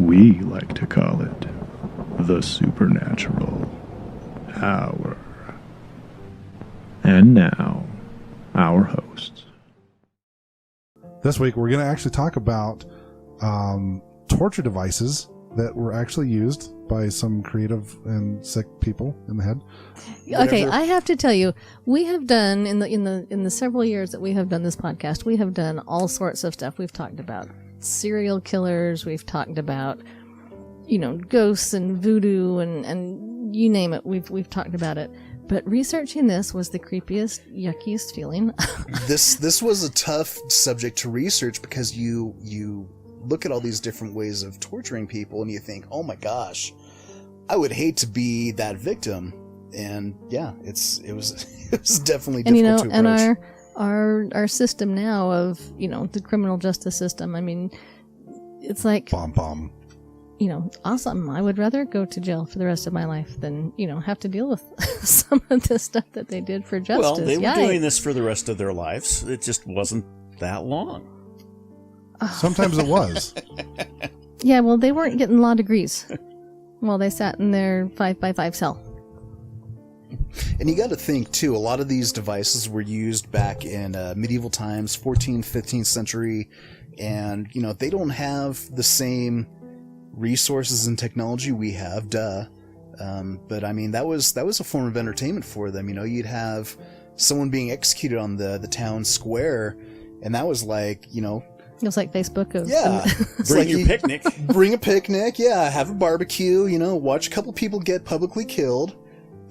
We like to call it the Supernatural Hour. And now, our hosts. This week, we're going to actually talk about torture devices that were actually used by some creative and sick people in the head. Okay, I have to tell you, we have done in the several years that we have done this podcast, we have done all sorts of stuff. We've talked about serial killers. We've talked about, ghosts and voodoo and you name it. We've talked about it. But researching this was the creepiest, yuckiest feeling. This was a tough subject to research because you look at all these different ways of torturing people and you think, oh my gosh, I would hate to be that victim. And yeah, it was definitely difficult to approach. And our system now of, the criminal justice system, I mean, it's like Bomb. Awesome. I would rather go to jail for the rest of my life than, have to deal with some of the stuff that they did for justice. Well, they were doing this for the rest of their lives. It just wasn't that long. Sometimes it was. Yeah, well, they weren't getting law degrees while they sat in their 5x5 cell. And you got to think, too, a lot of these devices were used back in medieval times, 14th, 15th century, and, they don't have the same resources and technology we have, but I mean, that was a form of entertainment for them. You'd have someone being executed on the town square, and that was like, It was like Facebook. Bring your picnic. Bring a picnic, yeah, have a barbecue, watch a couple people get publicly killed,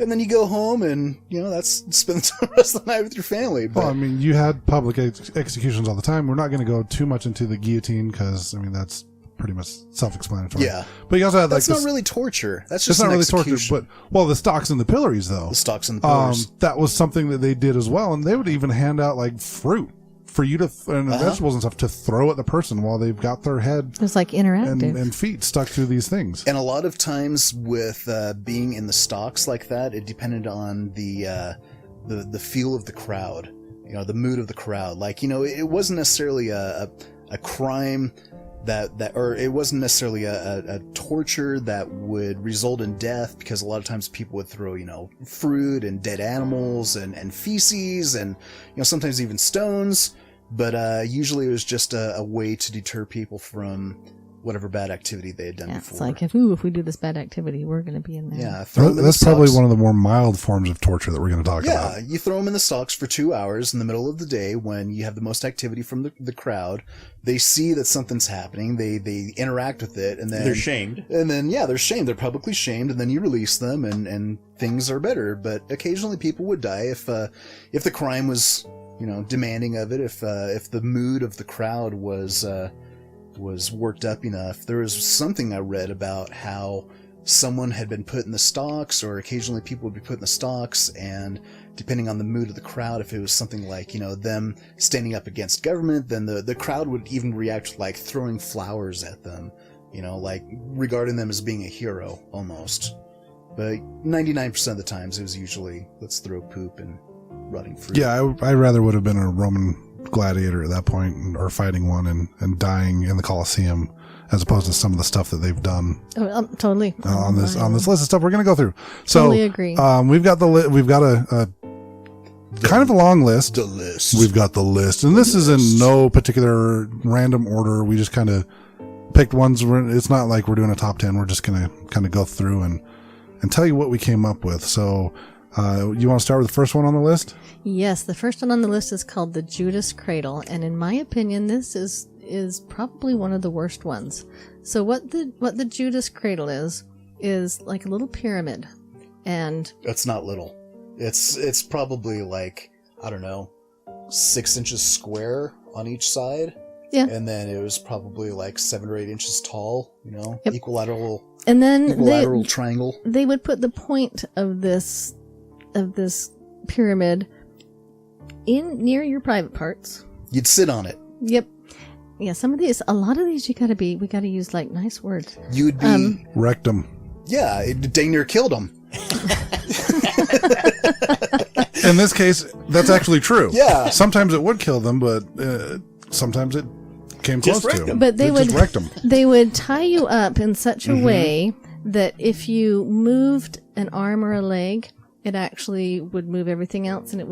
and then you go home and, that's spend the rest of the night with your family. But, well, I mean, you had public executions all the time. We're not going to go too much into the guillotine because, I mean, that's pretty much self-explanatory. Yeah. But you also had that's not really torture. That's just not really execution. torture, the stocks and the pillories, though. The stocks and the pillars. That was something that they did as well, and they would even hand out, like, fruit for you to, and vegetables and stuff to throw at the person while they've got their head. It was like interactive. And feet stuck through these things. And a lot of times with being in the stocks like that, it depended on the feel of the crowd, the mood of the crowd. Like, it wasn't necessarily a crime or it wasn't necessarily a torture that would result in death, because a lot of times people would throw, fruit and dead animals and feces and, sometimes even stones. But usually it was just a way to deter people from whatever bad activity they had done before. It's like, if we do this bad activity, we're going to be in there. Yeah, that's probably one of the more mild forms of torture that we're going to talk about. Yeah, you throw them in the stocks for 2 hours in the middle of the day when you have the most activity from the crowd. They see that something's happening. They interact with it, and then they're shamed. And then they're shamed. They're publicly shamed, and then you release them, and things are better. But occasionally, people would die if the crime was demanding of it. If the mood of the crowd was worked up enough. There was something I read about how someone had been put in the stocks, or occasionally people would be put in the stocks, and depending on the mood of the crowd, if it was something like, them standing up against government, then the crowd would even react like throwing flowers at them, like regarding them as being a hero almost. But 99% of the times it was usually, let's throw poop and rotting fruit. Yeah, I rather would have been a Roman gladiator at that point, or fighting one and dying in the Colosseum, as opposed to some of the stuff that they've done. Totally. On this list of stuff we're going to go through. So, totally agree. We've got a kind of a long list. The list. We've got the list, and this is in no particular random order. We just kind of picked ones. It's not like we're doing a top 10. We're just going to kind of go through and tell you what we came up with. So, you want to start with the first one on the list? Yes, the first one on the list is called the Judas Cradle, and in my opinion, this is probably one of the worst ones. So what the Judas Cradle is like a little pyramid, and it's not little. It's probably like, I don't know, 6 inches square on each side. Yeah. And then it was probably like 7 or 8 inches tall, Yep. equilateral. And then equilateral triangle. They would put the point of this pyramid in near your private parts. You'd sit on it. Yep. Yeah, a lot of these we gotta use like nice words. You'd be wrecked them. Yeah, it dang near killed them. In this case, that's actually true. Yeah. Sometimes it would kill them, but sometimes it came Just close wrecked to. him. But they just would wrecked him. they would tie you up in such a way that if you moved an arm or a leg, it actually would move everything else, and it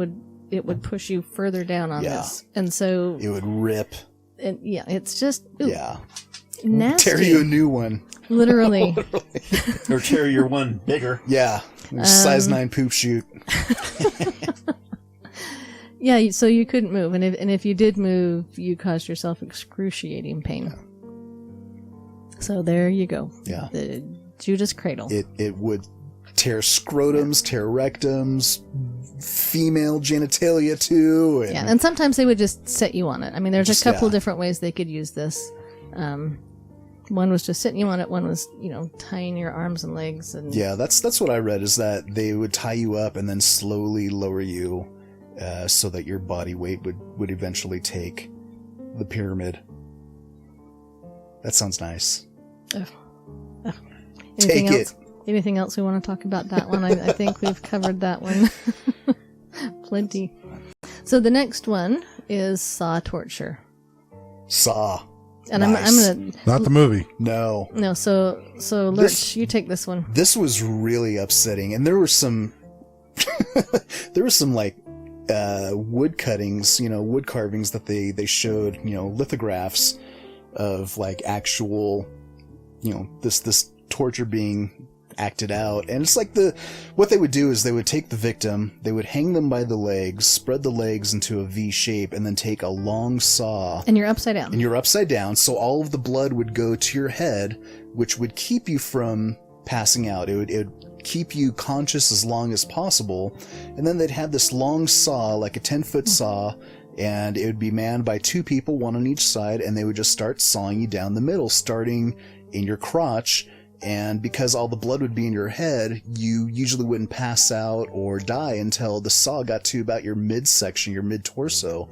would push you further down on Yeah. this. And so, It would rip. it's just Yeah. nasty. Tear you a new one. Literally. Or tear your one bigger. Yeah. Size 9 poop shoot. Yeah, so you couldn't move, and if you did move, you caused yourself excruciating pain. So there you go. Yeah. The Judas Cradle. It would tear scrotums, tear rectums, female genitalia too. And Yeah, and sometimes they would just set you on it. I mean, there's Just- a couple yeah. different ways they could use this. One was just sitting you on it. One was, tying your arms and legs. And yeah, that's what I read, is that they would tie you up and then slowly lower you so that your body weight would eventually take the pyramid. That sounds nice. Anything Take else? Anything else we want to talk about that one? I think we've covered that one. Plenty. So the next one is saw torture. Saw. And Nice. I'm gonna Not the movie. No. no. So Lurch, you take this one. This was really upsetting, and there were some like wood cuttings, wood carvings that they showed, lithographs of like actual, this torture being acted out. And it's like what they would do is they would take the victim, they would hang them by the legs, spread the legs into a V shape, and then take a long saw. And you're upside down. And you're upside down, so all of the blood would go to your head, which would keep you from passing out. It would keep you conscious as long as possible. And then they'd have this long saw, like a 10-foot saw, and it would be manned by 2 people, one on each side, and they would just start sawing you down the middle, starting in your crotch. And because all the blood would be in your head, you usually wouldn't pass out or die until the saw got to about your midsection, your mid-torso.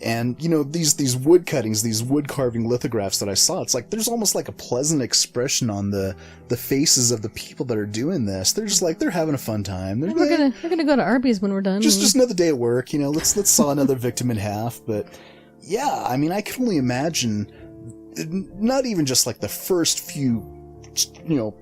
And, these wood cuttings, these wood carving lithographs that I saw, it's like there's almost like a pleasant expression on the faces of the people that are doing this. They're just like, they're having a fun time. They're We're gonna go to Arby's when we're done. just another day at work, let's saw another victim in half. But yeah, I mean, I can only imagine, not even just like the first few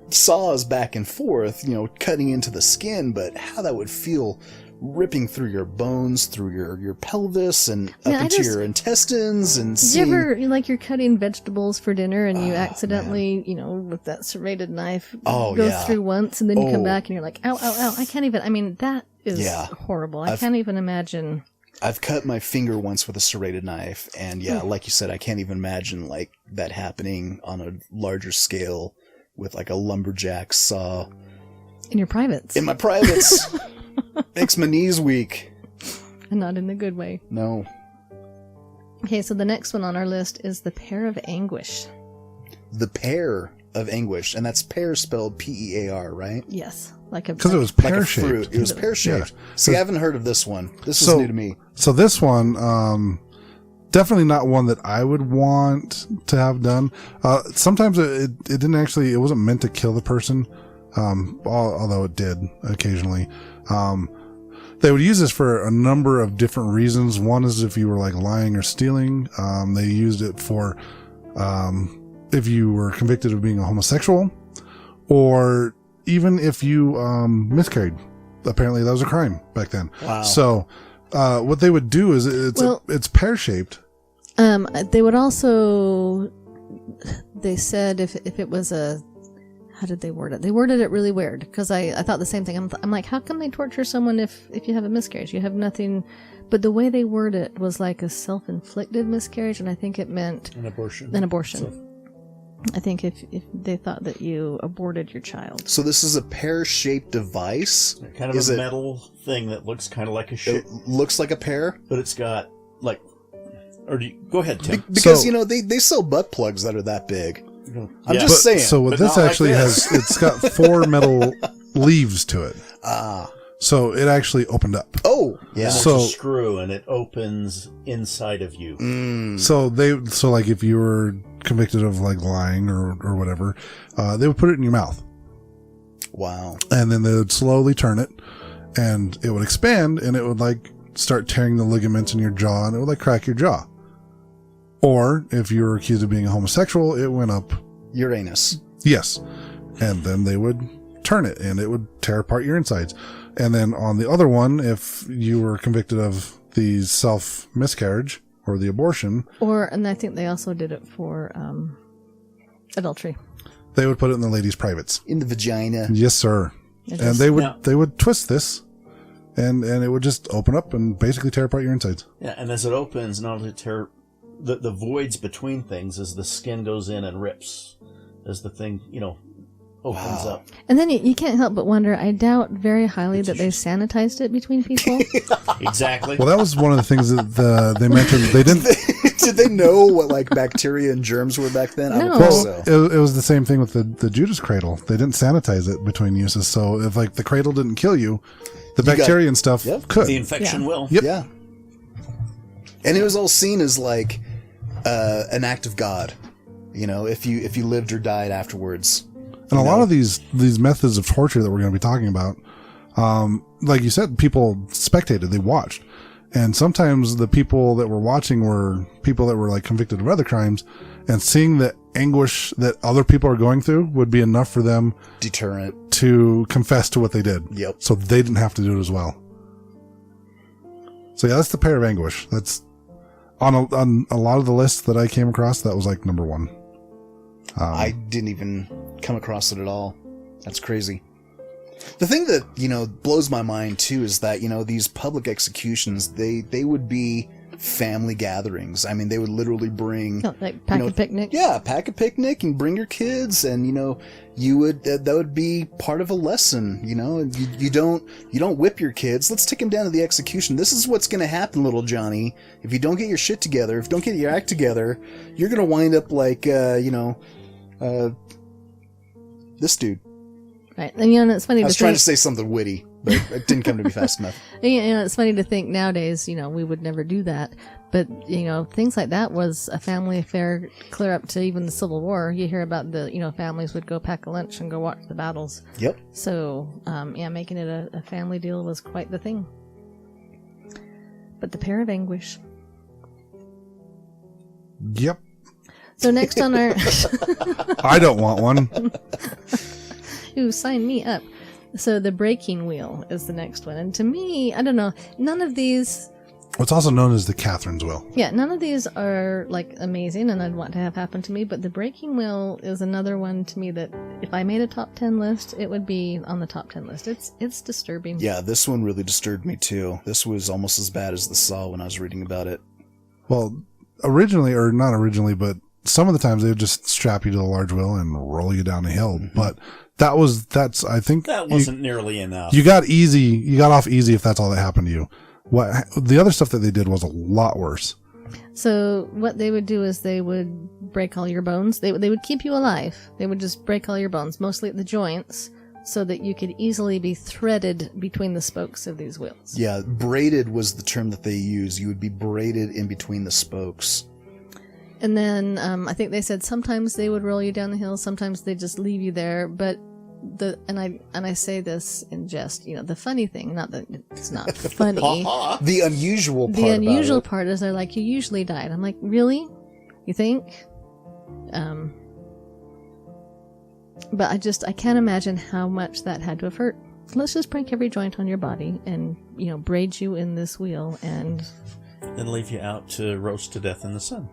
saws back and forth, cutting into the skin, but how that would feel ripping through your bones, through your pelvis, and up into your intestines. And Did you ever, you're cutting vegetables for dinner and you accidentally, with that serrated knife, go through once and then you come back and you're like, ow, ow, ow. I can't even, that is horrible. I can't even imagine. I've cut my finger once with a serrated knife, and like you said, I can't even imagine like that happening on a larger scale with like a lumberjack saw. In your privates. In my privates. Makes my knees weak. And not in the good way. No. Okay, so the next one on our list is the Pear of Anguish. The Pear of Anguish, and that's pear spelled P-E-A-R, right? Yes. Because it was Like a pear-shaped. fruit. It was pear-shaped. Yeah. See, I haven't heard of this one. This is new to me. So this one, definitely not one that I would want to have done. Sometimes it didn't actually, it wasn't meant to kill the person, although it did occasionally. They would use this for a number of different reasons. One is if you were like lying or stealing. They used it for if you were convicted of being a homosexual, or even if you miscarried. Apparently that was a crime back then. Wow. So what they would do is it's pear-shaped. They would also, they said if it was how did they word it? They worded it really weird, because I thought the same thing. I'm like, how come they torture someone if you have a miscarriage? You have nothing. But the way they word it was like a self-inflicted miscarriage, and I think it meant An abortion. I think if they thought that you aborted your child. So this is a pear-shaped device. Kind of Is a it- metal thing that looks kind of like a It ship, looks like a pear. but it's got like. Or go ahead, Tim. Because, So- they sell butt plugs that are that big. I'm Yeah. just saying. So what But this not like actually this. has, it's got 4 metal leaves to it. Ah. So it actually opened up. Oh, yeah. And So- there's a screw, and it opens inside of you. Mm. So like if you were convicted of like lying or whatever, they would put it in your mouth, Wow. and then they would slowly turn it, and it would expand, and it would like start tearing the ligaments in your jaw, and it would like crack your jaw. Or if you were accused of being a homosexual, it went up. Uranus. Yes. And then they would turn it and it would tear apart your insides. And then on the other one, if you were convicted of the self-miscarriage or the abortion. And I think they also did it for adultery. They would put it in the ladies' privates. In the vagina. Yes, sir. And they would twist this and it would just open up and basically tear apart your insides. Yeah, and as it opens, not only tear the voids between things as the skin goes in and rips as the thing, opens up. And then you can't help but wonder, I doubt very highly that they sanitized it between people. Exactly. Well, that was one of the things that they mentioned. They didn't. Did they know what like bacteria and germs were back then? I don't No. think so. It was the same thing with the Judas cradle. They didn't sanitize it between uses. So if like the cradle didn't kill you, the bacteria and stuff could. The infection will. Yep. Yeah. And it was all seen as like an act of God, if you lived or died afterwards. And a lot of these methods of torture that we're going to be talking about, like you said, people spectated, they watched. And sometimes the people that were watching were people that were like convicted of other crimes, and seeing the anguish that other people are going through would be enough for them Deterrent. to confess to what they did. Yep. So they didn't have to do it as well. So yeah, that's the pair of anguish. That's on a lot of the lists that I came across. That was like number one. I didn't even come across it at all. That's crazy. The thing that, blows my mind too is that, these public executions, they would be family gatherings. I mean, they would literally bring... Oh, like pack a picnic? Yeah, pack a picnic and bring your kids and, you would, that would be part of a lesson, you don't whip your kids. Let's take them down to the execution. This is what's going to happen, little Johnny. If you don't get your shit together, if you don't get your act together, you're going to wind up like, this dude. Right. And it's funny I was trying to say something witty, but it didn't come to me fast enough. It's funny to think nowadays, we would never do that. But, things like that was a family affair clear up to even the Civil War. You hear about the, families would go pack a lunch and go watch the battles. Yep. So, making it a family deal was quite the thing. But the pair of anguish. Yep. So next on our... I don't want one. Ooh, sign me up. So the breaking wheel is the next one. And to me, I don't know, none of these... What's also known as the Catherine's wheel. Yeah, none of these are like amazing and I'd want to have happen to me, but the breaking wheel is another one to me that if I made a top 10 list, it would be on the top 10 list. It's disturbing. Yeah, this one really disturbed me too. This was almost as bad as the Saw when I was reading about it. Well, originally, or not originally, but some of the times they would just strap you to the large wheel and roll you down a hill. Mm-hmm. But I think that wasn't nearly enough. You got off easy if that's all that happened to you. The other stuff that they did was a lot worse. So what they would do is they would break all your bones. They would keep you alive. They would just break all your bones, mostly at the joints, so that you could easily be threaded between the spokes of these wheels. Yeah, braided was the term that they used. You would be braided in between the spokes. And then I think they said sometimes they would roll you down the hill, sometimes they just leave you there. But I say this in jest, the funny thing, not that it's not funny. The unusual part is they're like, you usually died. I'm like, really? You think? But I can't imagine how much that had to have hurt. Let's just break every joint on your body and braid you in this wheel and then leave you out to roast to death in the sun.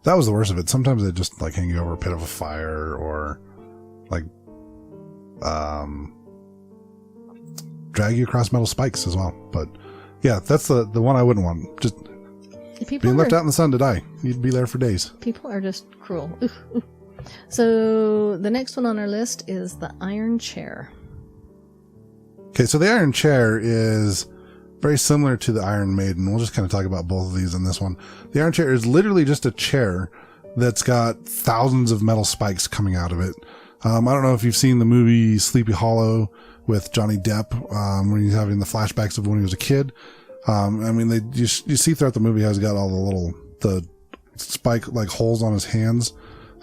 That was the worst of it. Sometimes they just like hang you over a pit of a fire or like drag you across metal spikes as well. But yeah, that's the one I wouldn't want. Just being left out in the sun to die. You'd be there for days. People are just cruel. Oof, oof. So the next one on our list is the iron chair. Okay, so the iron chair is very similar to the Iron Maiden. We'll just kind of talk about both of these in this one. The iron chair is literally just a chair that's got thousands of metal spikes coming out of it. I don't know if you've seen the movie Sleepy Hollow with Johnny Depp, when he's having the flashbacks of when he was a kid. You see throughout the movie how he's got all the spike like holes on his hands.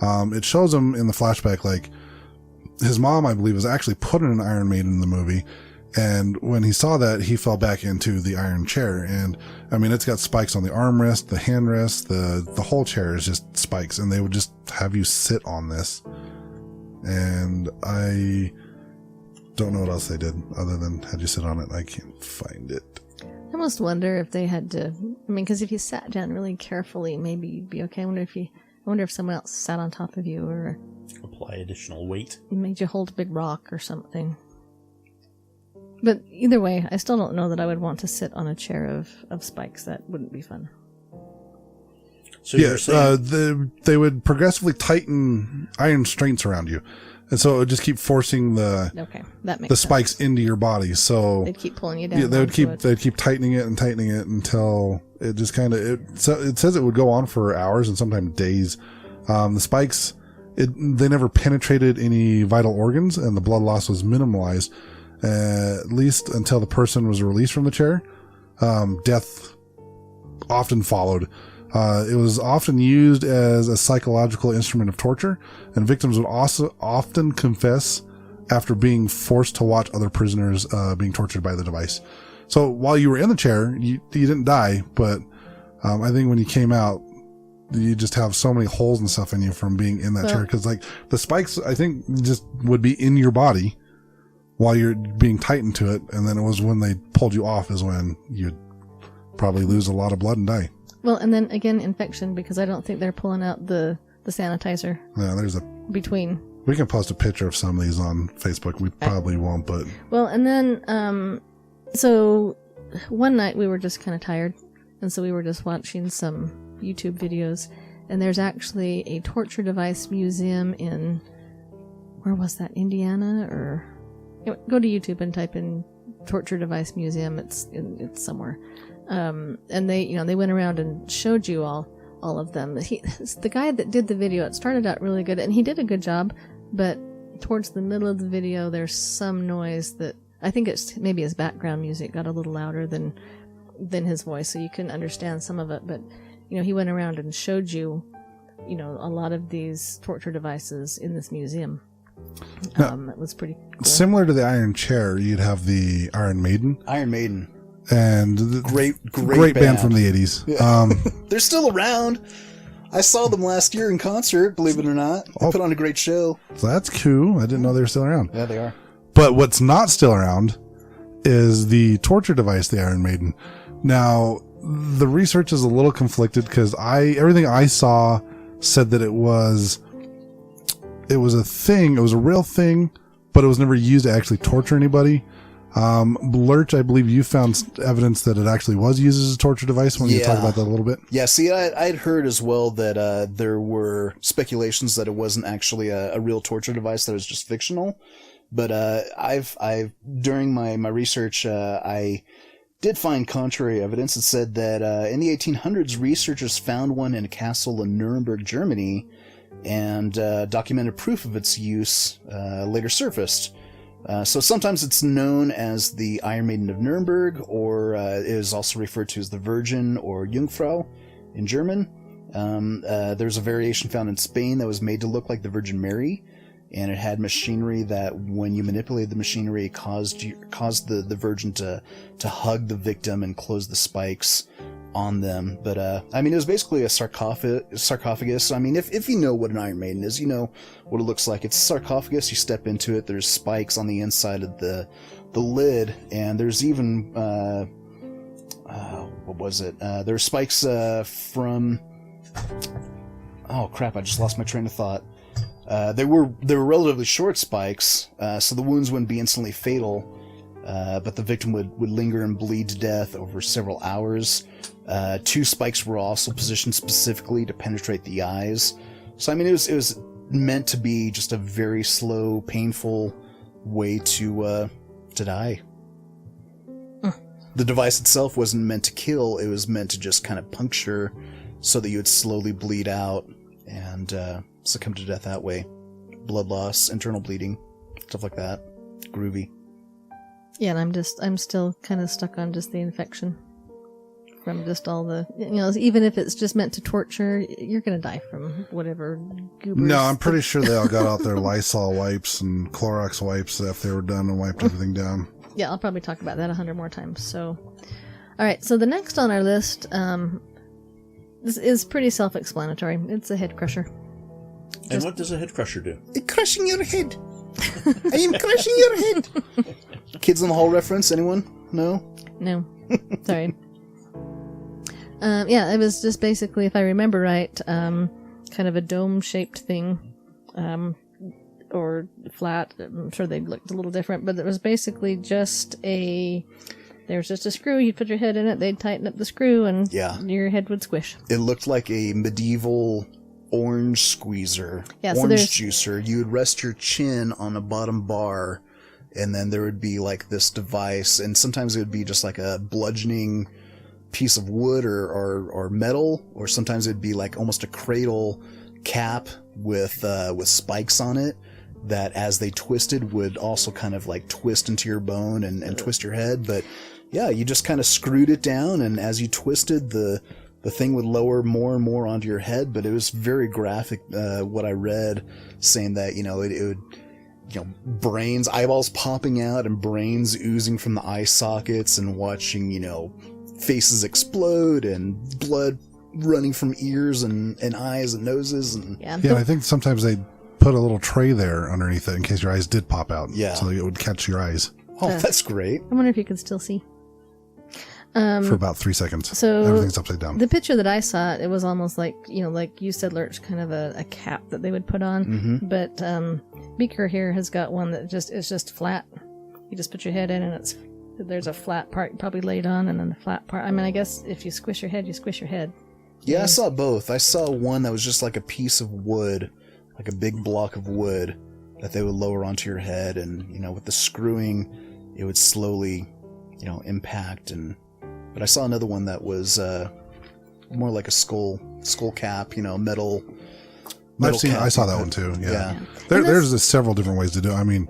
It shows him in the flashback, like his mom, I believe, was actually put in an Iron Maiden in the movie. And when he saw that, he fell back into the iron chair. And I mean, it's got spikes on the armrest, the handrest, the whole chair is just spikes. And they would just have you sit on this. And I don't know what else they did other than had you sit on it. I can't find it. I almost wonder if they had to, I mean, because if you sat down really carefully, maybe you'd be okay. I wonder if someone else sat on top of you or Apply additional weight. made you hold a big rock or something. But either way, I still don't know that I would want to sit on a chair of spikes. That wouldn't be fun. So you're saying they would progressively tighten iron strains around you. And so it would just keep forcing Okay, that makes the sense. spikes into your body. So They'd keep pulling you down. yeah, they'd keep tightening it until it just kind of, it says it would go on for hours and sometimes days. The spikes, they never penetrated any vital organs and the blood loss was minimalized, at least until the person was released from the chair. Death often followed. It was often used as a psychological instrument of torture, and victims would also often confess after being forced to watch other prisoners being tortured by the device. So while you were in the chair, you didn't die, but I think when you came out, you just have so many holes and stuff in you from being in that chair, because like the spikes, I think, just would be in your body while you're being tightened to it, and then it was when they pulled you off is when you'd probably lose a lot of blood and die. Well, and then again, infection, because I don't think they're pulling out the sanitizer Yeah, between. we can post a picture of some of these on Facebook. We probably won't, but Well, and then, so one night we were just kind of tired, and so we were just watching some YouTube videos, and there's actually a torture device museum in, where was that, Indiana, or, anyway, go to YouTube and type in torture device museum, it's somewhere. And they went around and showed you all of them. The guy that did the video, it started out really good, and he did a good job, but towards the middle of the video, there's some noise that, I think it's maybe his background music got a little louder than his voice, so you couldn't understand some of it, but, he went around and showed you, a lot of these torture devices in this museum. It was pretty cool. similar to the Iron Chair, you'd have the Iron Maiden. Iron Maiden. And Great band from the 80s. Yeah. They're still around. I saw them last year in concert, believe it or not. They put on a great show. So that's cool. I didn't know they were still around. Yeah, they are. But what's not still around is the torture device, the Iron Maiden. Now, the research is a little conflicted because everything I saw said that it was a thing, it was a real thing, but it was never used to actually torture anybody. Lurch, I believe you found evidence that it actually was used as a torture device when you talked about that a little bit. Yeah, see, I'd heard as well that there were speculations that it wasn't actually a real torture device, that it was just fictional. But I've during my research, I did find contrary evidence. It said that in the 1800s, researchers found one in a castle in Nuremberg, Germany, and documented proof of its use later surfaced. So sometimes it's known as the Iron Maiden of Nuremberg, or it is also referred to as the Virgin or Jungfrau in German. There's a variation found in Spain that was made to look like the Virgin Mary, and it had machinery that, when you manipulated the machinery, caused the Virgin to hug the victim and close the spikes on them. But I mean, it was basically a sarcophagus. I mean, if you know what an Iron Maiden is, you know what it looks like. It's a sarcophagus. You step into it. There's spikes on the inside of the lid, and there's even what was it? There's spikes from. Oh crap! I just lost my train of thought. They were relatively short spikes, so the wounds wouldn't be instantly fatal. But the victim would linger and bleed to death over several hours. 2 spikes were also positioned specifically to penetrate the eyes. So I mean, it was meant to be just a very slow, painful way to die. The device itself wasn't meant to kill; it was meant to just kind of puncture, so that you would slowly bleed out and succumb to death that way. Blood loss, internal bleeding, stuff like that. Groovy. Yeah, and I'm still kind of stuck on just the infection from just all the, even if it's just meant to torture, you're going to die from whatever goobers. No, I'm pretty sure they all got out their Lysol wipes and Clorox wipes after they were done and wiped everything down. Yeah, I'll probably talk about that 100 more times. So, all right. So the next on our list, this is pretty self-explanatory. It's a head crusher. And what does a head crusher do? Crushing your head. I am crushing your head. Kids in the Hall reference? Anyone? No? No, sorry. Yeah, it was just basically, if I remember right, kind of a dome-shaped thing, or flat. I'm sure they looked a little different, but it was basically just there was just a screw. You'd put your head in it, they'd tighten up the screw, and your head would squish. It looked like a medieval orange squeezer, yeah, orange juicer. You would rest your chin on a bottom bar, and then there would be like this device, and sometimes it would be just like a bludgeoning piece of wood or metal, or sometimes it'd be like almost a cradle cap with spikes on it that, as they twisted, would also kind of like twist into your bone and twist your head. But yeah, you just kind of screwed it down, and as you twisted, the thing would lower more and more onto your head. But it was very graphic, what I read, saying that, it would, brains, eyeballs popping out and brains oozing from the eye sockets, and watching, faces explode and blood running from ears and eyes and noses. And yeah, I think sometimes they put a little tray there underneath it in case your eyes did pop out. Yeah. So it would catch your eyes. Oh, that's great. I wonder if you can still see. For about 3 seconds. So everything's upside down. The picture that I saw, it was almost like, like you said, Lurch, kind of a cap that they would put on. Mm-hmm. But Beaker here has got one that is just flat. You just put your head in, and there's a flat part probably laid on, and then the flat part. I mean, I guess if you squish your head, you squish your head. Yeah, I saw both. I saw one that was just like a piece of wood, like a big block of wood that they would lower onto your head, and with the screwing, it would slowly, impact. But I saw another one that was more like a skull cap, metal. I saw that one too. Yeah. There's several different ways to do it. I mean,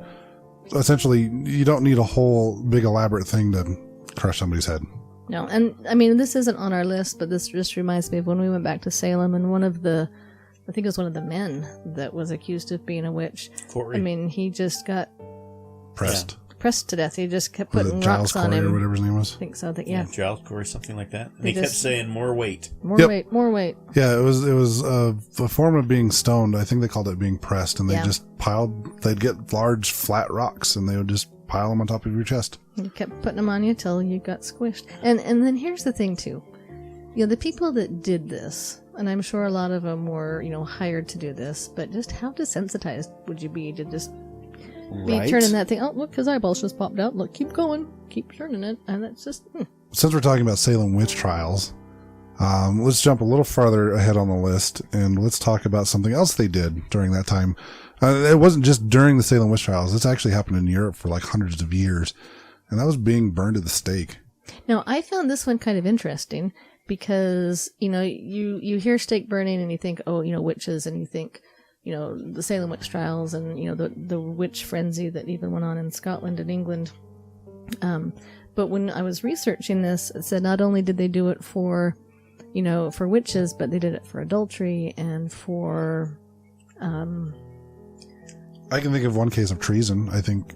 essentially, you don't need a whole big elaborate thing to crush somebody's head. No, and I mean, this isn't on our list, but this just reminds me of when we went back to Salem, and I think it was one of the men that was accused of being a witch. Corey. I mean, he just got Pressed to death. He just kept Was putting it rocks Giles on Corey him. or whatever his name was? I think so. Yeah. Giles Corey, something like that. And They he kept just- saying more weight. More Yep. weight, more weight. Yeah, it was a form of being stoned. I think they called it being pressed, and they Yeah. just they'd get large flat rocks, and they would just pile them on top of your chest. You kept putting them on you till you got squished. And then here's the thing too. The people that did this, and I'm sure a lot of them were, hired to do this, but just how desensitized would you be to just be Right? turning that thing? Oh, look, his eyeballs just popped out. Look, keep going. Keep turning it. And it's just... Since we're talking about Salem witch trials, let's jump a little farther ahead on the list, and let's talk about something else they did during that time. It wasn't just during the Salem witch trials. This actually happened in Europe for like hundreds of years, and that was being burned at the stake. Now, I found this one kind of interesting because, you hear stake burning and you think, oh, witches, and you think, the Salem witch trials and, the witch frenzy that even went on in Scotland and England. But when I was researching this, it said not only did they do it for witches, but they did it for adultery and for... I can think of one case of treason, I think.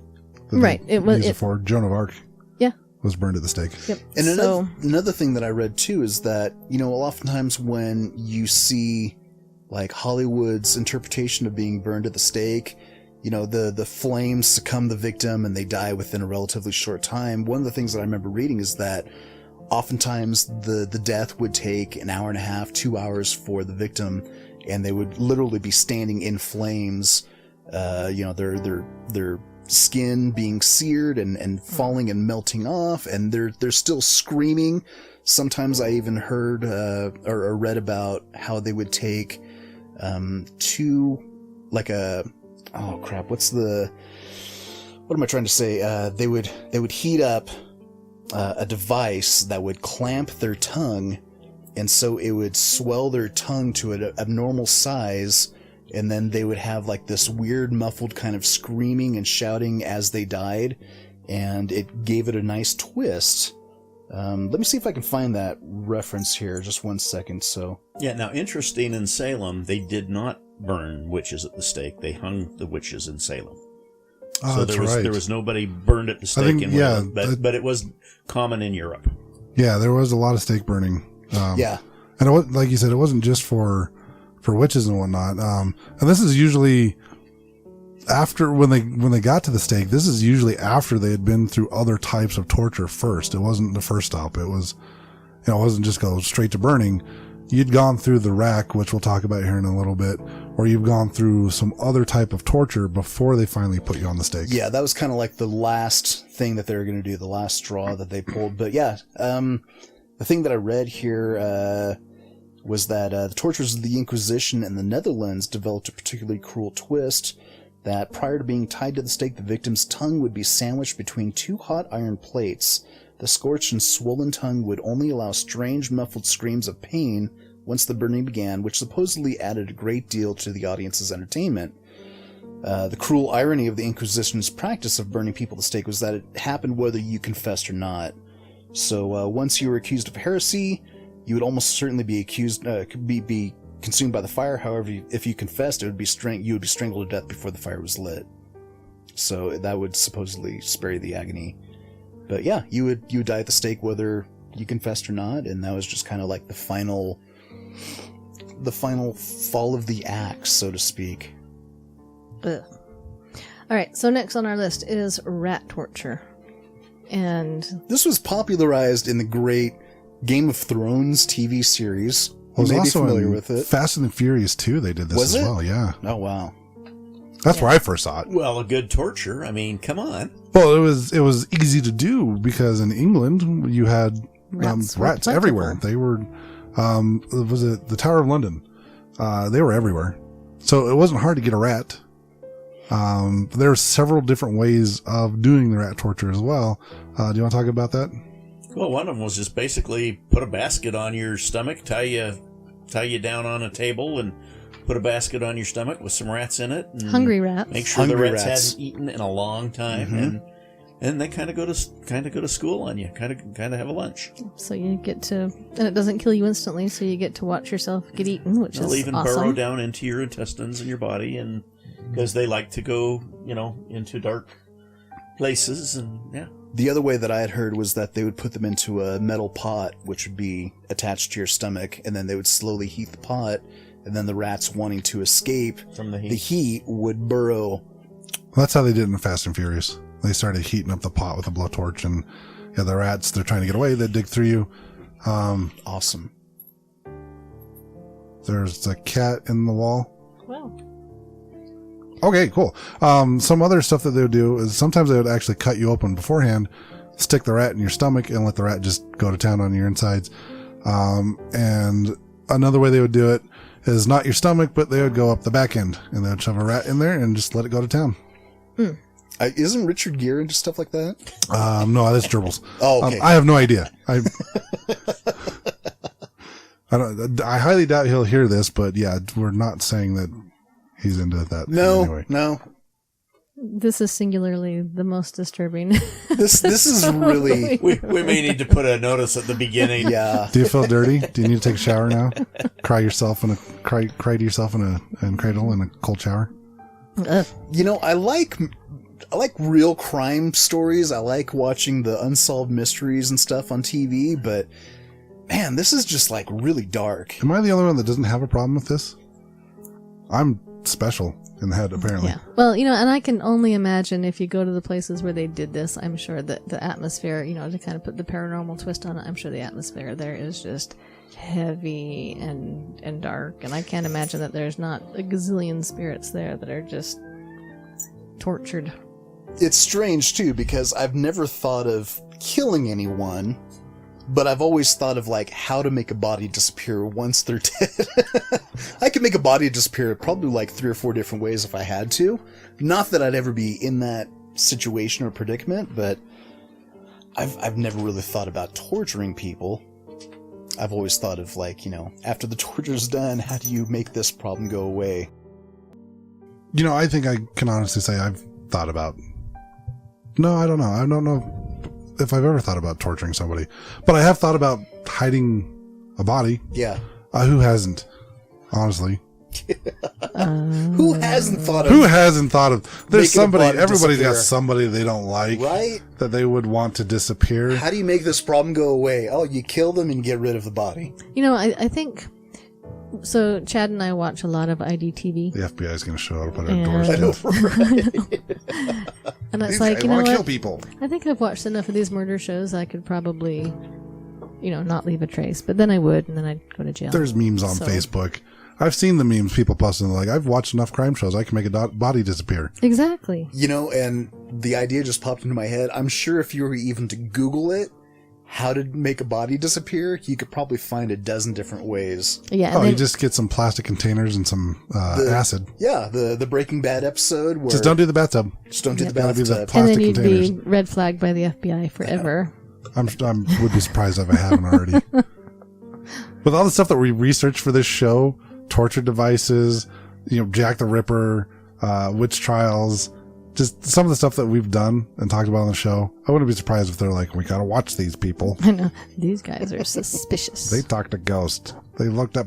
Right. It was for Joan of Arc. Yeah. Was burned at the stake. Yep. And another thing that I read too is that, oftentimes when you see like Hollywood's interpretation of being burned at the stake, the flames succumb the victim and they die within a relatively short time. One of the things that I remember reading is that oftentimes the death would take an hour and a half, 2 hours for the victim, and they would literally be standing in flames, their skin being seared and falling and melting off, and they're still screaming. Sometimes I even heard or read about how they would take what am I trying to say? They would heat up a device that would clamp their tongue, and so it would swell their tongue to an abnormal size, and then they would have like this weird muffled kind of screaming and shouting as they died, and it gave it a nice twist. Let me see if I can find that reference here. Just 1 second. Yeah, now interesting, in Salem, they did not burn witches at the stake. They hung the witches in Salem. Oh, So that's right. there was nobody burned at the stake think, in yeah, Wales, but it was common in Europe. Yeah, there was a lot of stake burning. Yeah. And it was, like you said, it wasn't just for witches and whatnot. And this is usually after when they got to the stake. This is usually after they had been through other types of torture first. It wasn't the first stop. It was, it wasn't just go straight to burning. You'd gone through the rack, which we'll talk about here in a little bit, or you've gone through some other type of torture before they finally put you on the stake. Yeah, that was kind of like the last thing that they were going to do, the last straw that they pulled. But yeah, the thing that I read here was that the tortures of the Inquisition in the Netherlands developed a particularly cruel twist, that prior to being tied to the stake, the victim's tongue would be sandwiched between two hot iron plates. The scorched and swollen tongue would only allow strange, muffled screams of pain once the burning began, which supposedly added a great deal to the audience's entertainment. The cruel irony of the Inquisition's practice of burning people at the stake was that it happened whether you confessed or not. So once you were accused of heresy, you would almost certainly be accused, be consumed by the fire. However, if you confessed, you would be strangled to death before the fire was lit. So that would supposedly spare you the agony. But yeah, you would die at the stake whether you confessed or not, and that was just kind of like the final fall of the axe, so to speak. Ugh. All right, so next on our list is rat torture. And this was popularized in the great Game of Thrones TV series. I was You may be also familiar in with it. Fast and the Furious 2, they did this Was as it? well, yeah. Oh, wow. That's where I first saw it. Well, a good torture. I mean, come on. Well, it was easy to do because in England you had Rats were rats plentiful. everywhere. They were, was it the Tower of London? They were everywhere. So it wasn't hard to get a rat. There were several different ways of doing the rat torture as well. Do you want to talk about that? Well, one of them was just basically put a basket on your stomach, tie you down on a table, and put a basket on your stomach with some rats in it. And hungry rats. Make sure the Hungry rats rats. hadn't eaten in a long time, and they kind of go to school on you, kind of have a lunch. So you get to, and it doesn't kill you instantly, so you get to watch yourself get eaten, which They'll is even awesome. burrow down into your intestines and your body, and because they like to go, into dark places, and yeah. The other way that I had heard was that they would put them into a metal pot, which would be attached to your stomach, and then they would slowly heat the pot, and then the rats wanting to escape From the heat. the heat would burrow. Well, that's how they did it in Fast and Furious. They started heating up the pot with a blowtorch, and yeah, the rats, they're trying to get away. They dig through you. Awesome. There's a cat in the wall. Well, Okay, cool. Some other stuff that they would do is sometimes they would actually cut you open beforehand, stick the rat in your stomach, and let the rat just go to town on your insides. And another way they would do it is not your stomach, but they would go up the back end, and they would shove a rat in there and just let it go to town. Isn't Richard Gere into stuff like that? No, that's gerbils. Oh, okay. I have no idea. I highly doubt he'll hear this, but yeah, we're not saying that he's into that. No, anyway. no. this is singularly the most disturbing. This is really, We may need to put a notice at the beginning. yeah. Do you feel dirty? Do you need to take a shower now? Cry to yourself in a cradle in a cold shower? Ugh. I like real crime stories. I like watching the unsolved mysteries and stuff on TV, but man, this is just like really dark. Am I the only one that doesn't have a problem with this? I'm special in the head, apparently. Yeah. Well, and I can only imagine if you go to the places where they did this, I'm sure that the atmosphere, to kind of put the paranormal twist on it, I'm sure the atmosphere there is just heavy and dark. And I can't imagine that there's not a gazillion spirits there that are just tortured. It's strange too, because I've never thought of killing anyone, but I've always thought of like how to make a body disappear once they're dead. I could make a body disappear probably like 3 or 4 different ways if I had to. Not that I'd ever be in that situation or predicament, but I've never really thought about torturing people. I've always thought of like, after the torture's done, how do you make this problem go away? I think I can honestly say I've thought about... No, I don't know. I don't know if I've ever thought about torturing somebody. But I have thought about hiding a body. Yeah. Who hasn't? Honestly. Who hasn't thought of? Who hasn't thought of? There's Making a somebody. body Everybody's got disappear. somebody they don't like, Right? that they would want to disappear. How do you make this problem go away? Oh, you kill them and get rid of the body. You know, I think so. Chad and I watch a lot of IDTV, The FBI is going to show up at our And- doors. I know, and it's These like, guys you know want to kill what? people. I think I've watched enough of these murder shows. I could probably, not leave a trace, but then I would, and then I'd go to jail. There's memes on So- Facebook. I've seen the memes people posting. Like, I've watched enough crime shows. I can make a body disappear. Exactly. and the idea just popped into my head. I'm sure if you were even to Google it, how to make a body disappear, you could probably find a dozen different ways. Yeah. Oh, And you then, just get some plastic containers and some acid. Yeah, the Breaking Bad episode where Just don't do the bathtub. just don't do the Gotta be bathtub. the and plastic then you'd containers. be red flagged by the FBI forever. I would be surprised if I haven't already. With all the stuff that we researched for this show, torture devices, Jack the Ripper, witch trials, just some of the stuff that we've done and talked about on the show, I wouldn't be surprised if they're like, we gotta watch these people. I know. These guys are suspicious. They talked to ghosts. They looked up.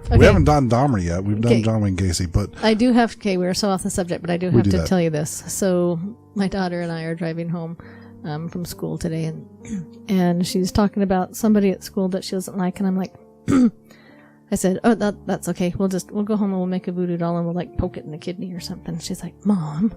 Okay. We haven't done Dahmer yet. We've done Okay. John Wayne Gacy, but I do have, we're so off the subject, but I do have do to that. tell you this. So my daughter and I are driving home from school today, and she's talking about somebody at school that she doesn't like, and I'm like, I said, oh, that's okay. We'll go home and we'll make a voodoo doll and we'll like poke it in the kidney or something. She's like, Mom,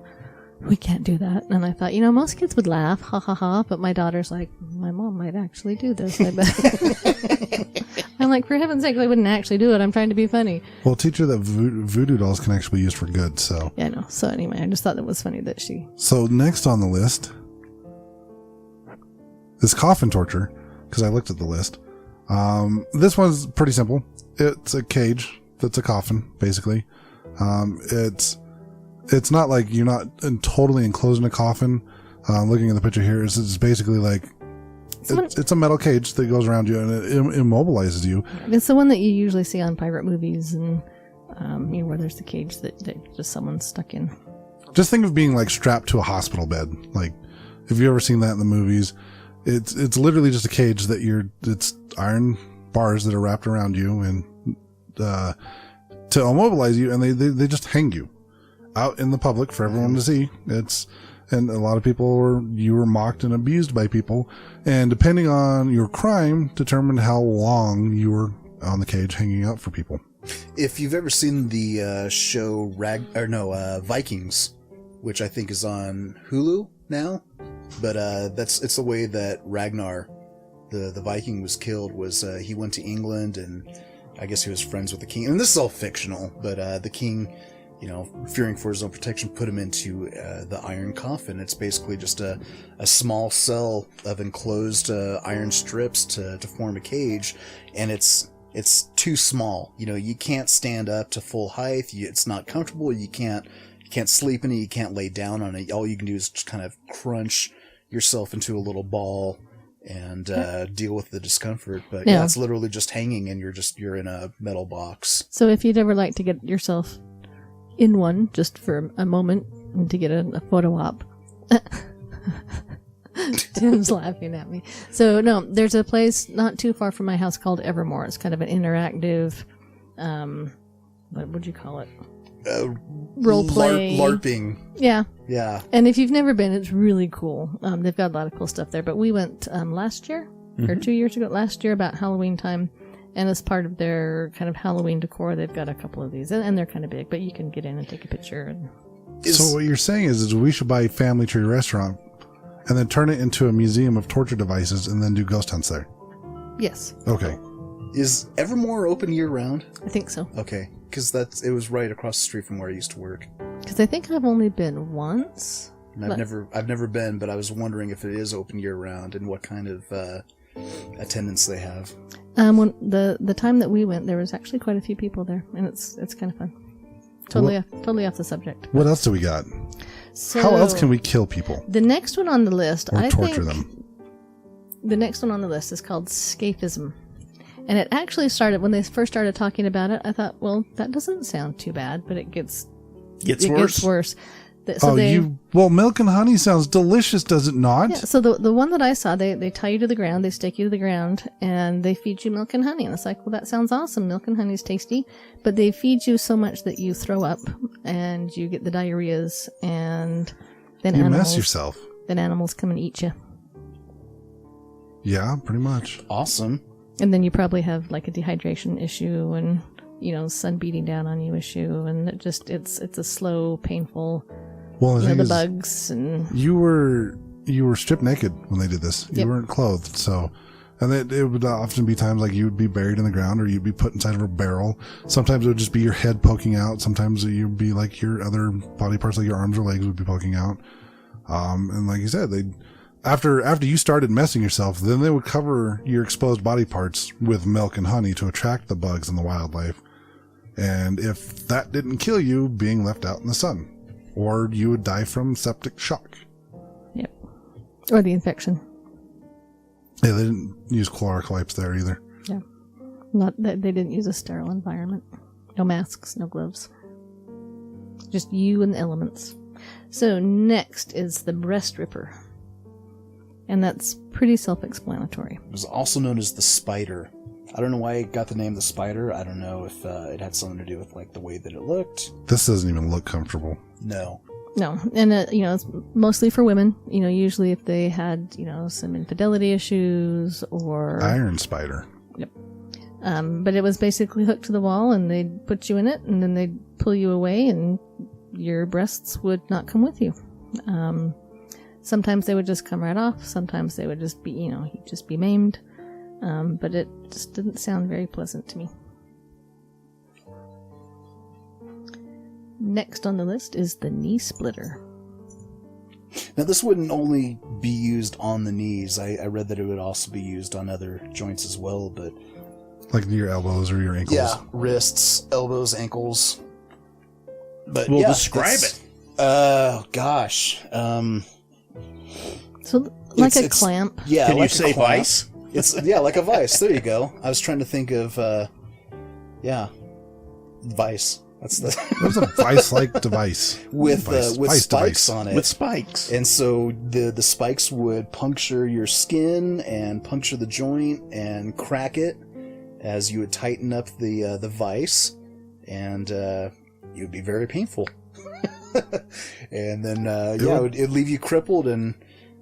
we can't do that. And I thought, most kids would laugh, ha ha ha, but my daughter's like, my mom might actually do this, I bet. I'm like, for heaven's sake, I wouldn't actually do it. I'm trying to be funny. we'll teach her that voodoo dolls can actually be used for good. So, Yeah, I know. So anyway, I just thought it was funny that she... so next on the list is coffin torture, because I looked at the list. This one's pretty simple. It's a cage that's a coffin, basically. It's not like you're not totally enclosed in a coffin. Looking at the picture here, it's basically like it's a metal cage that goes around you and it immobilizes you. It's the one that you usually see on pirate movies and, where there's the cage that just someone's stuck in. Just think of being like strapped to a hospital bed. Like, if you've ever seen that in the movies, it's literally just a cage that it's iron bars that are wrapped around you and to immobilize you, and they just hang you out in the public for everyone to see. And a lot of people you were mocked and abused by people, and depending on your crime, determined how long you were on the cage hanging out for people. If you've ever seen the show Vikings, which I think is on Hulu now, but it's the way that Ragnar, the Viking, was killed. Was he went to England, and I guess he was friends with the king. And this is all fictional, but the king, fearing for his own protection, put him into the iron coffin. It's basically just a small cell of enclosed iron strips to form a cage, and it's too small. You can't stand up to full height. It's not comfortable. You can't sleep in it. You can't lay down on it. All you can do is just kind of crunch yourself into a little ball and deal with the discomfort. But yeah, it's literally just hanging, and you're in a metal box. So if you'd ever like to get yourself in one just for a moment and to get a photo op. Tim's laughing at me. So no, there's a place not too far from my house called Evermore. It's kind of an interactive, what would you call it? Role play. LARPing. Yeah. Yeah. And if you've never been, it's really cool. They've got a lot of cool stuff there. But we went last year or 2 years ago, last year about Halloween time. And as part of their kind of Halloween decor, they've got a couple of these. And they're kind of big, but you can get in and take a picture. And So what you're saying is we should buy a Family Tree restaurant and then turn it into a museum of torture devices and then do ghost hunts there. yes, Okay. Is Evermore open year round? I think so. Okay. Because it was right across the street from where I used to work. Because I think I've only been once. And I've never been, but I was wondering if it is open year round and what kind of attendance they have. When the time that we went, there was actually quite a few people there, and it's kind of fun. Totally off the subject. What else do we got? So How else can we kill people the next one on the list? or I torture think them? the next one on the list is called escapism, and it actually started when they first started talking about it. I thought, well, that doesn't sound too bad, but it gets Gets worse. worse. Milk and honey sounds delicious, does it not? Yeah, so the one that I saw, they tie you to the ground, they stake you to the ground, and they feed you milk and honey. And it's like, well, that sounds awesome. Milk and honey is tasty, but they feed you so much that you throw up and you get the diarrheas, and then you mess yourself. Then animals come and eat you. Yeah, pretty much. Awesome. And then you probably have like a dehydration issue and, sun beating down on you issue. And it's a slow, painful, the bugs. And you were stripped naked when they did this. Yep. You weren't clothed. So, and it would often be times like you would be buried in the ground or you'd be put inside of a barrel. Sometimes it would just be your head poking out. Sometimes you'd be like your other body parts, like your arms or legs would be poking out. And like you said, after you started messing yourself, then they would cover your exposed body parts with milk and honey to attract the bugs and the wildlife. And if that didn't kill you, being left out in the sun, or you would die from septic shock. Yep. Or the infection. Yeah, they didn't use caloric wipes there either. Yeah. They didn't use a sterile environment. No masks, no gloves. Just you and the elements. So next is the breast ripper. And that's pretty self-explanatory. It was also known as the spider. I don't know why it got the name the spider. I don't know if it had something to do with like the way that it looked. This doesn't even look comfortable. No. And it's mostly for women. Usually if they had some infidelity issues or Iron spider. Yep. But it was basically hooked to the wall, and they'd put you in it, and then they'd pull you away, and your breasts would not come with you. Sometimes they would just come right off. Sometimes they would just be, you'd just be maimed. But it just didn't sound very pleasant to me. Next on the list is the knee splitter. Now, this wouldn't only be used on the knees. I read that it would also be used on other joints as well, but... Like your elbows or your ankles. Yeah, wrists, elbows, ankles. But well, describe it. Gosh. So, like a clamp? Yeah, Can like you say a clamp. vice? It's like a vice. There you go. I was trying to think of, vice. There's a vice-like device with vice spikes device. on it. With spikes. And so the spikes would puncture your skin and puncture the joint and crack it as you would tighten up the vice, and it would be very painful. And then it'd leave you crippled, and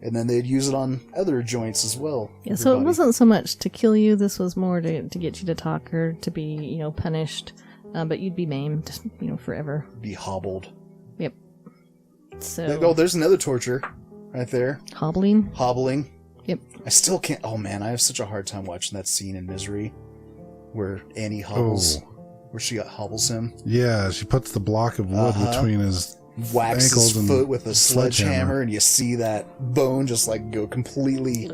then they'd use it on other joints as well. Yeah, so it wasn't so much to kill you. This was more to get you to talk or to be punished. But you'd be maimed, forever. Be hobbled. Yep. So. Oh, there's another torture right there. Hobbling. Yep. I still can't. Oh man, I have such a hard time watching that scene in Misery, where Annie hobbles, where she hobbles him. Yeah, she puts the block of wood between his whacks ankles his and foot with a sledgehammer, and you see that bone just like go completely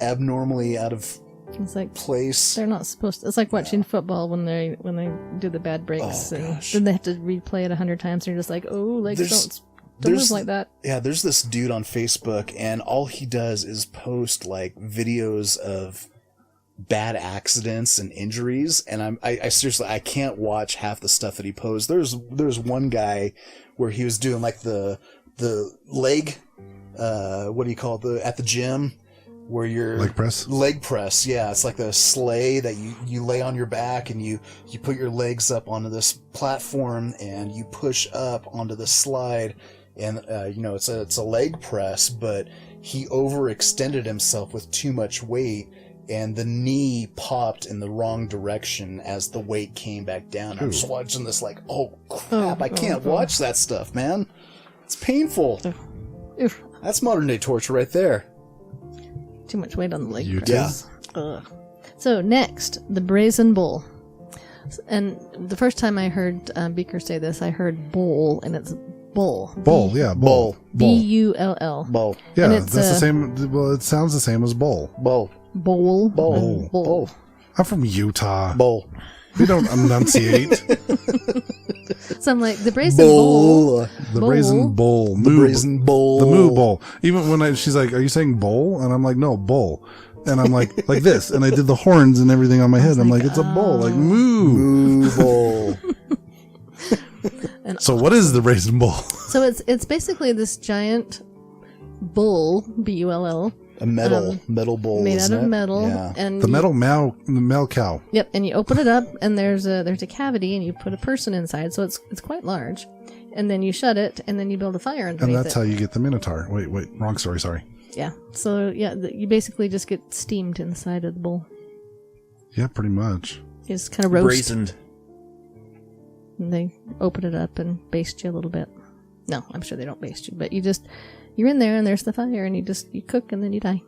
abnormally out of. It's like place. They're not supposed to. It's like watching football when they do the bad breaks, and then they have to replay it 100 times. And you're just like, oh, legs don't move like that. Yeah, there's this dude on Facebook, and all he does is post like videos of bad accidents and injuries. And I seriously, I can't watch half the stuff that he posts. There's one guy where he was doing like the leg, what do you call it, at the gym. Where you're leg press, yeah, it's like the sleigh that you lay on your back, and you put your legs up onto this platform and you push up onto the slide, and it's a leg press, but he overextended himself with too much weight, and the knee popped in the wrong direction as the weight came back down. I'm just watching this like, oh crap, I can't watch that stuff, man. It's painful. That's modern day torture right there. Too much weight on the leg press. Yeah. So next, the brazen bull. And the first time I heard Beaker say this, I heard bowl, and it's bull. Bull, yeah, bull. B-U-L-L. Bull. Yeah, that's the same. Well, it sounds the same as bull. Bull. Bowl. Bull. Bull. I'm from Utah. Bull. We don't enunciate. So I'm like, the brazen bull. The brazen bull. The brazen bull. The moo bull. Even when she's like, are you saying bull? And I'm like, no, bull. And I'm like this. And I did the horns and everything on my head. I'm like, it's a bull. Like, moo. Moo bull. And So what is the brazen bull? So it's basically this giant bull, bull, A metal bowl, made out isn't of it? metal, Yeah. and The male cow. Yep, and you open it up, and there's a cavity, and you put a person inside, so it's quite large, and then you shut it, and then you build a fire underneath And that's how you get the Minotaur. Wait, wrong story, sorry. Yeah, so yeah, you basically just get steamed inside of the bowl. Yeah, pretty much. You just kind of roast. Brazened. And they open it up and baste you a little bit. No, I'm sure they don't baste you, but you're in there, and there's the fire, and you cook, and then you die.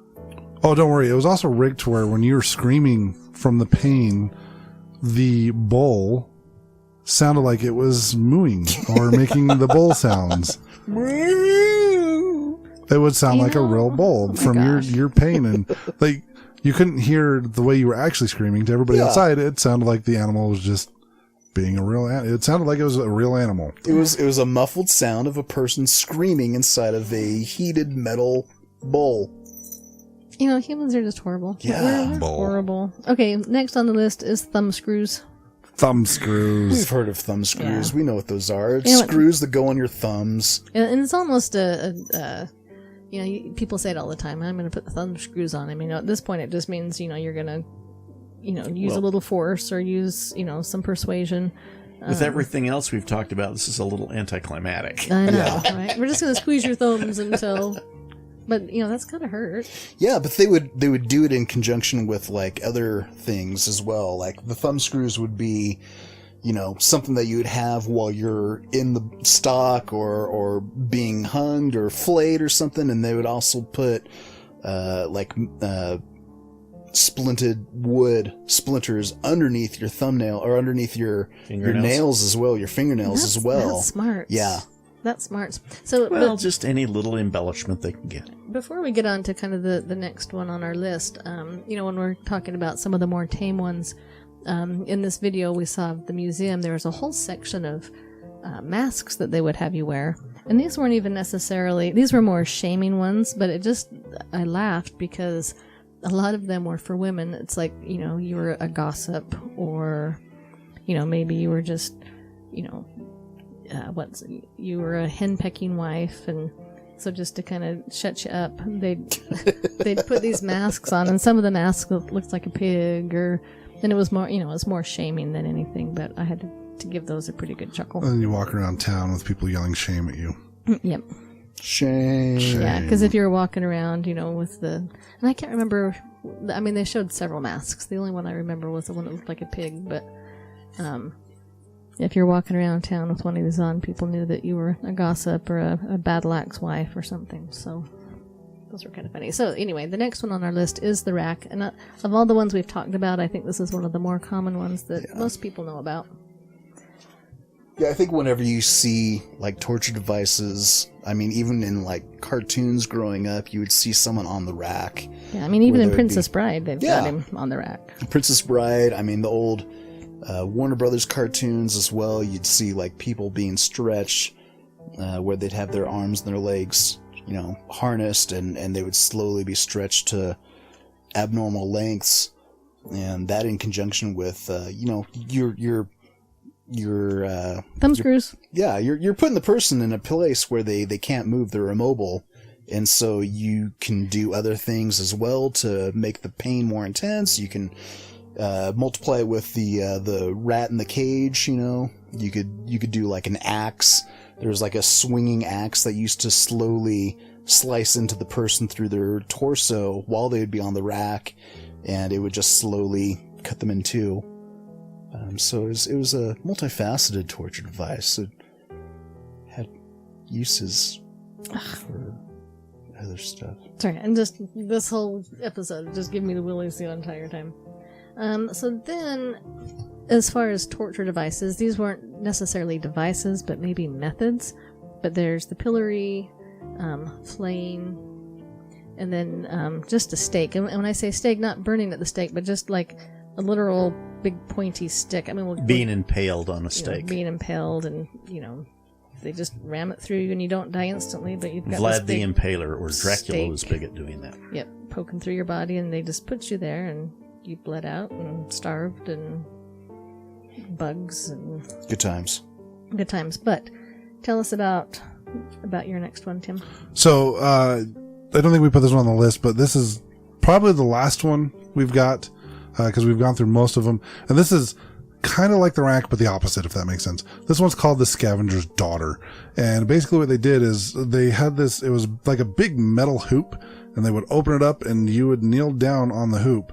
Oh, don't worry. It was also rigged to where when you were screaming from the pain, the bowl sounded like it was mooing or making the bowl sounds. It would sound like a real bull from your pain, and like you couldn't hear the way you were actually screaming. To everybody outside, it sounded like the animal was just being a real. It sounded like it was a real animal. It was a muffled sound of a person screaming inside of a heated metal bowl. Humans are just horrible. Yeah. We're horrible. Okay, next on the list is thumb screws. Thumb screws. We've heard of thumb screws. Yeah. We know what those are. It's screws that go on your thumbs. And it's almost people say it all the time. I'm going to put the thumb screws on. I mean, at this point, it just means, you're going to, use a little force or use, some persuasion. With everything else we've talked about, this is a little anticlimactic. I know, right? We're just going to squeeze your thumbs until... But, that's gotta hurt. Yeah, but they would do it in conjunction with, like, other things as well. Like, the thumb screws would be, something that you would have while you're in the stock or being hung or flayed or something. And they would also put, splinted wood splinters underneath your thumbnail or underneath your nails as well, your fingernails as well. That's smart. Yeah. That's smart. So, Just any little embellishment they can get. Before we get on to kind of the next one on our list, when we're talking about some of the more tame ones, in this video we saw of the museum, there was a whole section of masks that they would have you wear. And these weren't even necessarily, these were more shaming ones, but I laughed because a lot of them were for women. It's like, you were a gossip or, maybe you were just, you were a hen-pecking wife, and so just to kind of shut you up, they'd put these masks on, and some of the masks looked like a pig, and it was more, it was more shaming than anything, but I had to give those a pretty good chuckle. And you walk around town with people yelling shame at you. Yep. Shame. Yeah, because if you were walking around, with and I can't remember, I mean, they showed several masks. The only one I remember was the one that looked like a pig, but, if you're walking around town with one of these on, people knew that you were a gossip or a battle axe wife or something. So those were kind of funny. So anyway, the next one on our list is the rack. And of all the ones we've talked about, I think this is one of the more common ones that most people know about. Yeah, I think whenever you see, like, torture devices, I mean, even in, like, cartoons growing up, you would see someone on the rack. Yeah, I mean, even in Princess Bride, they've got him on the rack. Princess Bride, I mean, the old Warner Brothers cartoons as well, you'd see, like, people being stretched, where they'd have their arms and their legs, harnessed, and they would slowly be stretched to abnormal lengths. And that in conjunction with, your thumb screws. You're putting the person in a place where they can't move, they're immobile, and so you can do other things as well to make the pain more intense. You can multiply with the rat in the cage. You could do like an axe. There's like a swinging axe that used to slowly slice into the person through their torso while they would be on the rack, and it would just slowly cut them in two. So it was a multifaceted torture device. It had uses for other stuff. Sorry, and just this whole episode just give me the willies the entire time. So then, as far as torture devices, these weren't necessarily devices, but maybe methods. But there's the pillory, flaying, and then just a stake. And when I say stake, not burning at the stake, but just like a literal big pointy stick. I mean, being impaled on a stake. Being impaled, and they just ram it through you, and you don't die instantly. But you've got Vlad the Impaler, or Dracula, was big at doing that. Yep, poking through your body, and they just put you there, and you bled out and starved and bugs and good times. But tell us about your next one, Tim. So, I don't think we put this one on the list, but this is probably the last one we've got, because we've gone through most of them. And this is kind of like the rack, but the opposite, if that makes sense. This one's called the Scavenger's Daughter. And basically what they did is they had this, it was like a big metal hoop, and they would open it up and you would kneel down on the hoop.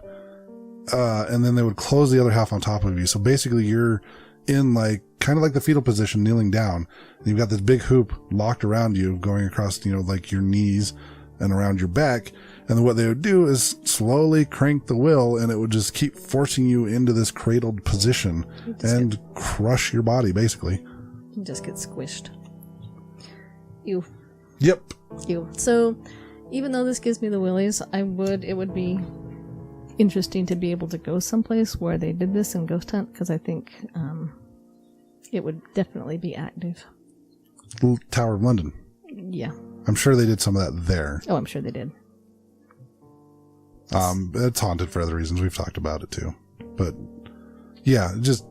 And then they would close the other half on top of you. So basically you're in like, kind of like the fetal position, kneeling down. And you've got this big hoop locked around you, going across, like your knees and around your back. And then what they would do is slowly crank the wheel, and it would just keep forcing you into this cradled position and crush your body, basically. You just get squished. Ew. Yep. Ew. So, even though this gives me the willies, it would be interesting to be able to go someplace where they did this in Ghost Hunt, because I think it would definitely be active. Tower of London. Yeah. I'm sure they did some of that there. Oh, I'm sure they did. It's haunted for other reasons. We've talked about it too. But yeah, just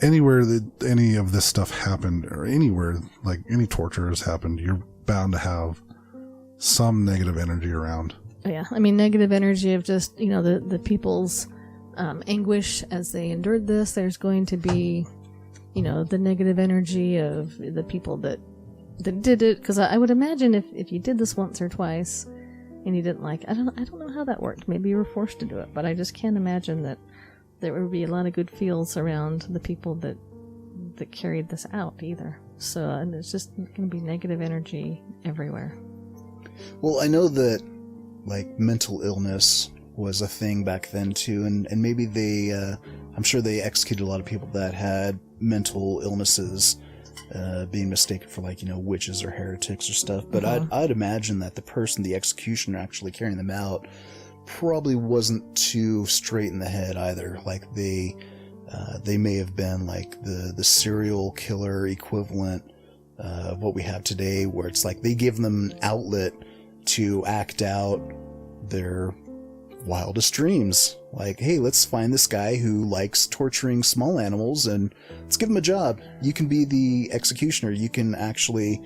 anywhere that any of this stuff happened, or anywhere like any torture has happened, you're bound to have some negative energy around. Oh, yeah. I mean, negative energy of just, the people's anguish as they endured this. There's going to be, the negative energy of the people that did it. Because I would imagine if you did this once or twice and you didn't like, I don't know how that worked. Maybe you were forced to do it, but I just can't imagine that there would be a lot of good feels around the people that carried this out either. So and it's just going to be negative energy everywhere. Well, I know that like mental illness was a thing back then too, and maybe they, I'm sure they executed a lot of people that had mental illnesses, being mistaken for like, witches or heretics or stuff. But I'd imagine that the person, the executioner actually carrying them out, probably wasn't too straight in the head either. Like they may have been like the serial killer equivalent of what we have today, where it's like they give them an outlet to act out their wildest dreams. Like, hey, let's find this guy who likes torturing small animals and let's give him a job. You can be the executioner. You can actually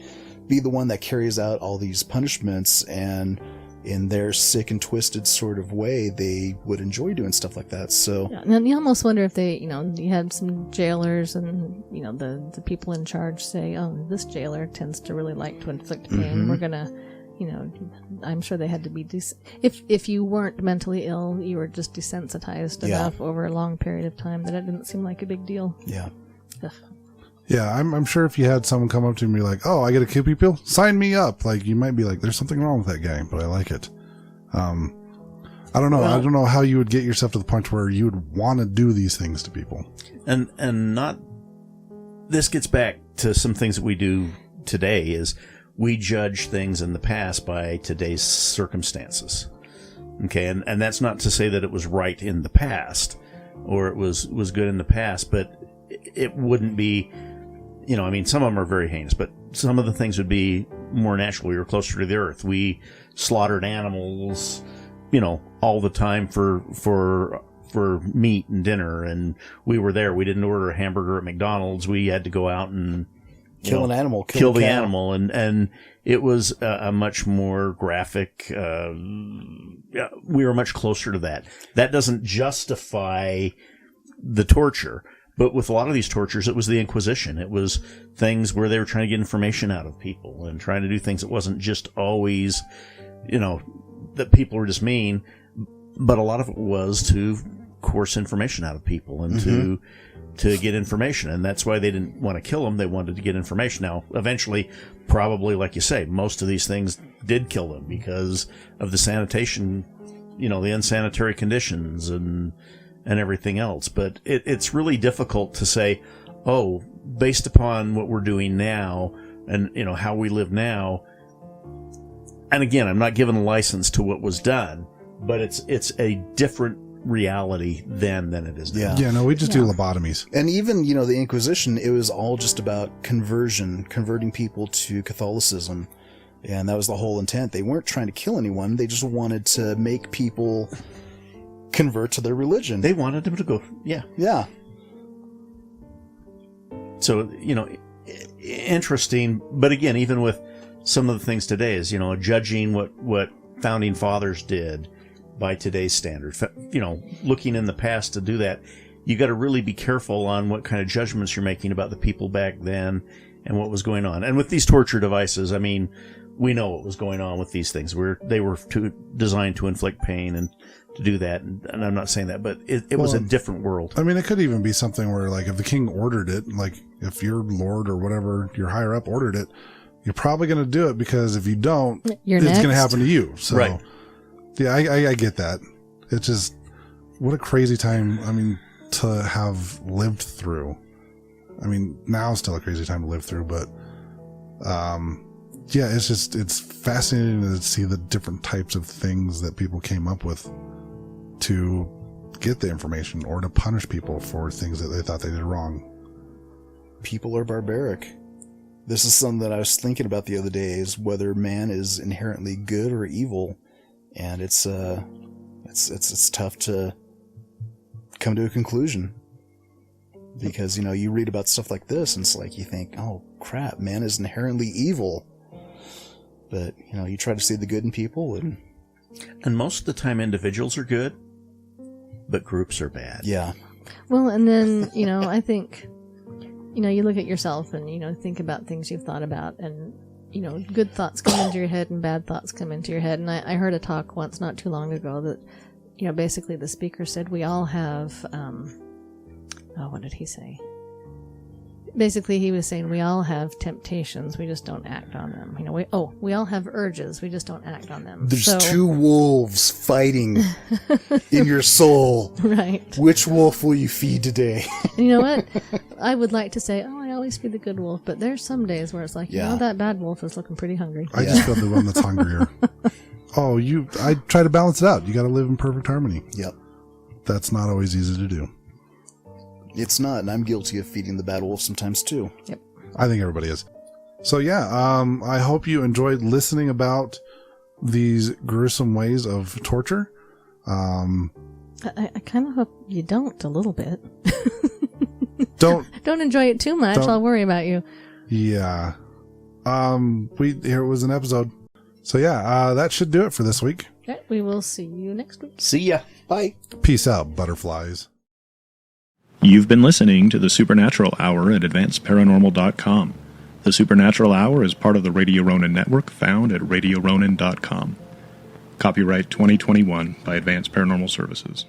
be the one that carries out all these punishments, and in their sick and twisted sort of way, they would enjoy doing stuff like that. So yeah, and you almost wonder if they, you had some jailers and, the people in charge say, oh, this jailer tends to really like to inflict pain. Mm-hmm. We're going to, I'm sure they had to be, if you weren't mentally ill, you were just desensitized enough over a long period of time that it didn't seem like a big deal. Yeah. Ugh. Yeah, I'm sure if you had someone come up to me and be like, oh, I get to kill people? Sign me up. Like, you might be like, there's something wrong with that guy, but I like it. I don't know. I don't know how you would get yourself to the point where you would want to do these things to people. And not, this gets back to some things that we do today is we judge things in the past by today's circumstances. Okay. And that's not to say that it was right in the past or it was good in the past, but it wouldn't be, some of them are very heinous, but some of the things would be more natural. We were closer to the earth. We slaughtered animals, all the time for meat and dinner, and we were there. We didn't order a hamburger at McDonald's. We had to go out and kill an animal, kill the animal, and it was a much more graphic. We were much closer to that. That doesn't justify the torture. But with a lot of these tortures, it was the Inquisition. It was things where they were trying to get information out of people and trying to do things that wasn't just always, that people were just mean, but a lot of it was to coerce information out of people and to get information. And that's why they didn't want to kill them. They wanted to get information. Now, eventually, probably, like you say, most of these things did kill them because of the sanitation, the unsanitary conditions and everything else. But it's really difficult to say, oh, based upon what we're doing now and, how we live now. And again, I'm not giving a license to what was done, but it's a different reality then than it is now. Yeah, no, we just do lobotomies. And even, the Inquisition, it was all just about converting people to Catholicism. And that was the whole intent. They weren't trying to kill anyone. They just wanted to make people convert to their religion. They wanted them to go, yeah. Yeah. So, interesting. But again, even with some of the things today is, judging what founding fathers did by today's standard, looking in the past to do that, you got to really be careful on what kind of judgments you're making about the people back then and what was going on. And with these torture devices, I mean, we know what was going on with these things. They were designed to inflict pain and to do that. And I'm not saying that, but it was a different world. I mean, it could even be something where, like, if the king ordered it, like if your lord or whatever, your higher up ordered it, you're probably going to do it, because if you don't, it's going to happen to you. So, right. Yeah, I get that. It's just, what a crazy time, I mean, to have lived through. I mean, now it's still a crazy time to live through, but, yeah, it's fascinating to see the different types of things that people came up with to get the information or to punish people for things that they thought they did wrong. People are barbaric. This is something that I was thinking about the other day, is whether man is inherently good or evil. And it's tough to come to a conclusion, because, you read about stuff like this and it's like, you think, oh crap, man is inherently evil. But, you try to see the good in people, and most of the time individuals are good, but groups are bad. Yeah. Well, and then, I think, you look at yourself and, think about things you've thought about, and, good thoughts come into your head and bad thoughts come into your head. And I heard a talk once not too long ago that, basically the speaker said we all have, what did he say? Basically, he was saying we all have temptations, we just don't act on them. We all have urges, we just don't act on them. There's two wolves fighting in your soul. Right. Which wolf will you feed today? And you know what? I would like to say, I always feed the good wolf, but there's some days where it's like, that bad wolf is looking pretty hungry. I just feel the one that's hungrier. I try to balance it out. You got to live in perfect harmony. Yep. That's not always easy to do. It's not, and I'm guilty of feeding the bad wolf sometimes too. Yep. I think everybody is. So yeah, I hope you enjoyed listening about these gruesome ways of torture. I kind of hope you don't, a little bit. Don't enjoy it too much. I'll worry about you. Yeah. Here was an episode. So yeah, that should do it for this week. Okay, we will see you next week. See ya. Bye. Peace out, butterflies. You've been listening to the Supernatural Hour at AdvancedParanormal.com. The Supernatural Hour is part of the Radio Ronin network, found at RadioRonin.com. Copyright 2021 by Advanced Paranormal Services.